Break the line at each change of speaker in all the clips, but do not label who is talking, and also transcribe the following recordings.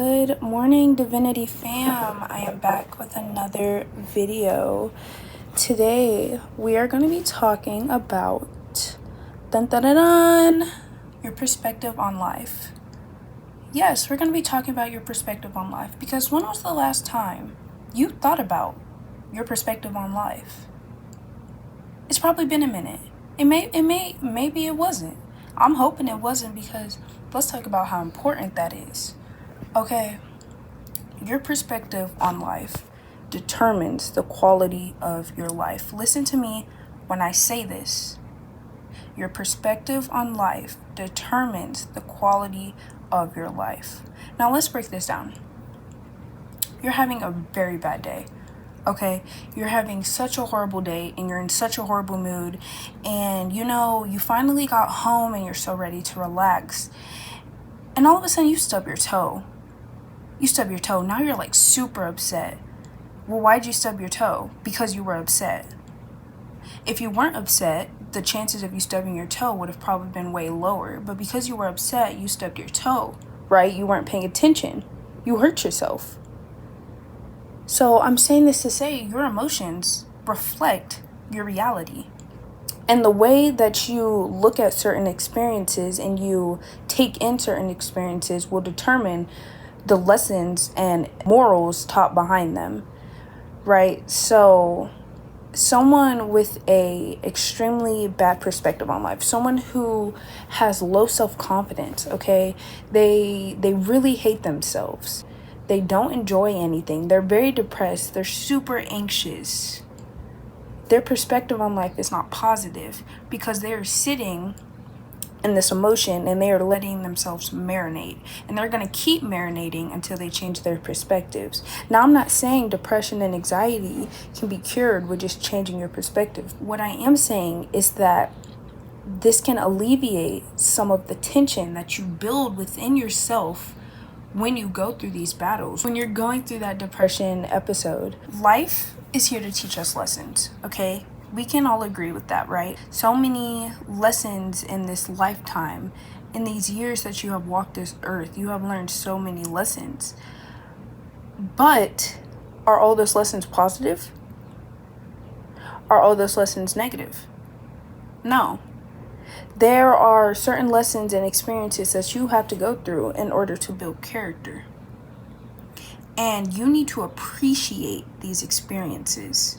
Good morning, Divinity fam. I am back with another video. Today, we are going to be talking about your perspective on life. Yes, we're going to be talking about your perspective on life because when was the last time you thought about your perspective on life? It's probably been a minute. Maybe it wasn't. I'm hoping it wasn't because let's talk about how important that is. Okay, your perspective on life determines the quality of your life. Listen to me when I say this. Your perspective on life determines the quality of your life. Now let's break this down. You're having a very bad day. Okay, you're having such a horrible day and you're in such a horrible mood, and you finally got home and you're so ready to relax, and all of a sudden you stub your toe. Now you're like super upset. Well, why'd you stub your toe? Because you were upset. If you weren't upset, the chances of you stubbing your toe would have probably been way lower. But because you were upset, you stubbed your toe, right? You weren't paying attention. You hurt yourself. So I'm saying this to say your emotions reflect your reality. And the way that you look at certain experiences and you take in certain experiences will determine the lessons and morals taught behind them, right? So someone with a extremely bad perspective on life, someone who has low self-confidence, okay, they really hate themselves. They don't enjoy anything. They're very depressed. They're super anxious. Their perspective on life is not positive because they are sitting in this emotion and they are letting themselves marinate, and they're going to keep marinating until they change their perspectives. Now, I'm not saying depression and anxiety can be cured with just changing your perspective. What I am saying is that this can alleviate some of the tension that you build within yourself when you go through these battles. When you're going through that depression episode, life is here to teach us lessons, okay? We can all agree with that, right? So many lessons in this lifetime, in these years that you have walked this earth, you have learned so many lessons. But are all those lessons positive? Are all those lessons negative? No. There are certain lessons and experiences that you have to go through in order to build character. And you need to appreciate these experiences.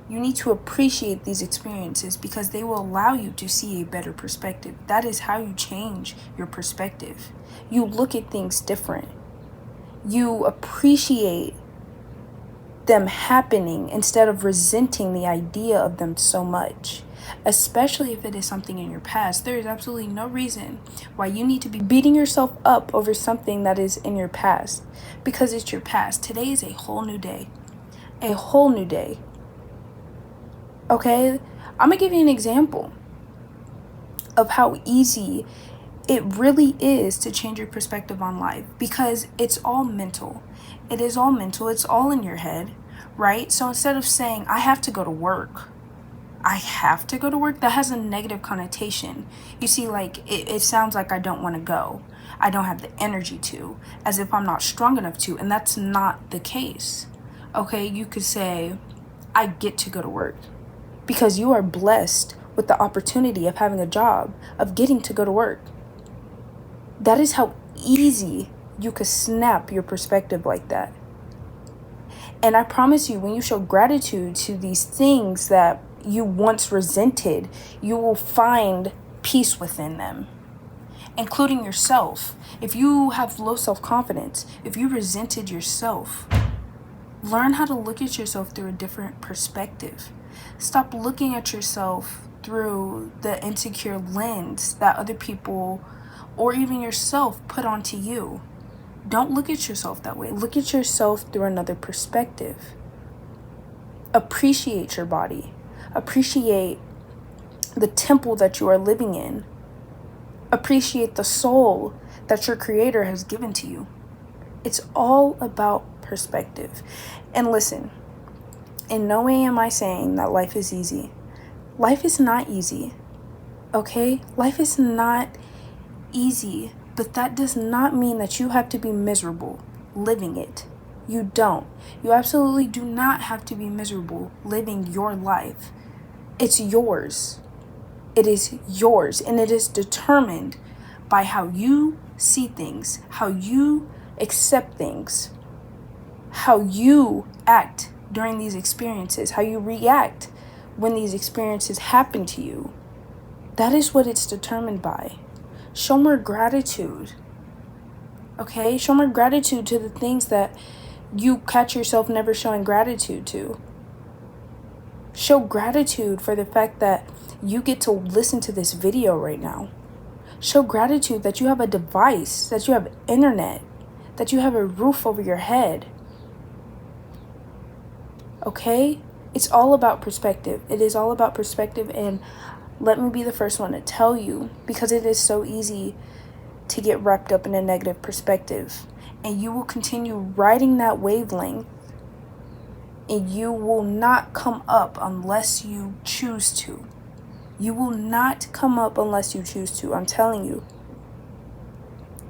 You need to appreciate these experiences because they will allow you to see a better perspective. That is how you change your perspective. You look at things different. You appreciate them happening instead of resenting the idea of them so much. Especially if it is something in your past. There is absolutely no reason why you need to be beating yourself up over something that is in your past, because it's your past. Today is a whole new day. A whole new day. Okay, I'm gonna give you an example of how easy it really is to change your perspective on life, because it's all mental. It is all mental. It's all in your head, right? So instead of saying, I have to go to work, that has a negative connotation. You see, like, it sounds like I don't want to go. I don't have the energy to, as if I'm not strong enough to, and that's not the case. Okay, you could say, I get to go to work. Because you are blessed with the opportunity of having a job, of getting to go to work. That is how easy you could snap your perspective like that. And I promise you, when you show gratitude to these things that you once resented, you will find peace within them, including yourself. If you have low self-confidence, if you resented yourself, learn how to look at yourself through a different perspective. Stop looking at yourself through the insecure lens that other people or even yourself put onto you. Don't look at yourself that way. Look at yourself through another perspective. Appreciate your body. Appreciate the temple that you are living in. Appreciate the soul that your Creator has given to you. It's all about perspective. And listen, in no way am I saying that life is easy. Life is not easy, okay? Life is not easy, but that does not mean that you have to be miserable. living it. You don't. You absolutely do not have to be miserable living your life. It's yours. It is yours, and it is determined by how you see things, how you accept things, how you act during these experiences, how you react when these experiences happen to you. That is what it's determined by. Show more gratitude. Okay? Show more gratitude to the things that you catch yourself never showing gratitude to. Show gratitude for the fact that you get to listen to this video right now. Show gratitude that you have a device, that you have internet, that you have a roof over your head. Okay? It's all about perspective. It is all about perspective, and let me be the first one to tell you, because it is so easy to get wrapped up in a negative perspective. And you will continue riding that wavelength, and you will not come up unless you choose to. You will not come up unless you choose to. I'm telling you.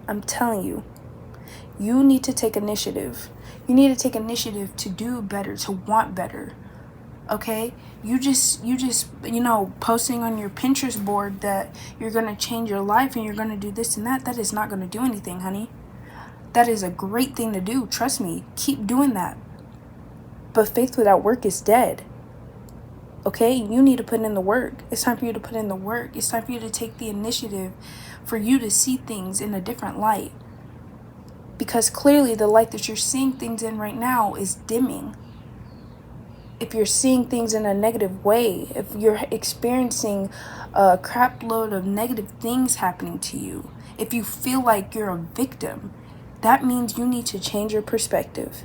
I'm telling you. You need to take initiative. You need to take initiative to do better, to want better. Okay? You just, posting on your Pinterest board that you're going to change your life and you're going to do this and that. That is not going to do anything, honey. That is a great thing to do. Trust me. Keep doing that. But faith without work is dead. Okay? You need to put in the work. It's time for you to put in the work. It's time for you to take the initiative for you to see things in a different light. Because clearly the light that you're seeing things in right now is dimming. If you're seeing things in a negative way, if you're experiencing a crap load of negative things happening to you, if you feel like you're a victim, that means you need to change your perspective.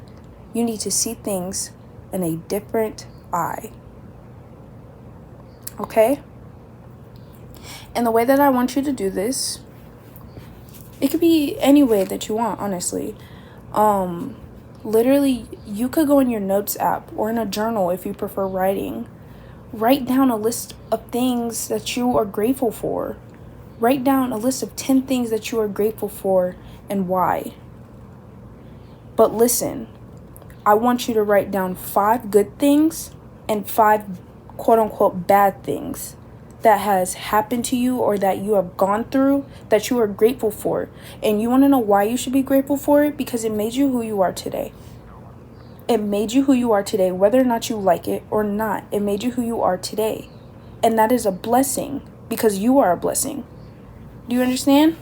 You need to see things in a different eye. Okay? And the way that I want you to do this, it could be any way that you want, honestly. Literally, you could go in your notes app or in a journal if you prefer writing. Write down a list of things that you are grateful for. Write down a list of 10 things that you are grateful for and why. But listen, I want you to write down 5 good things and 5 quote-unquote bad things that has happened to you or that you have gone through that you are grateful for. And you want to know why you should be grateful for it? Because it made you who you are today. It made you who you are today, whether or not you like it or not. It made you who you are today. And that is a blessing because you are a blessing. Do you understand?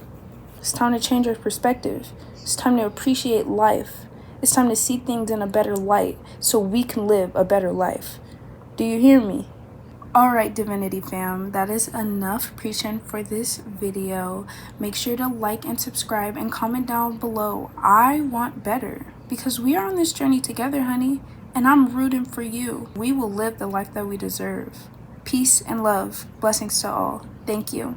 It's time to change your perspective. It's time to appreciate life. It's time to see things in a better light so we can live a better life. Do you hear me? Alright, Divinity fam, that is enough preaching for this video. Make sure to like and subscribe and comment down below. I want better because we are on this journey together, honey, and I'm rooting for you. We will live the life that we deserve. Peace and love. Blessings to all. Thank you.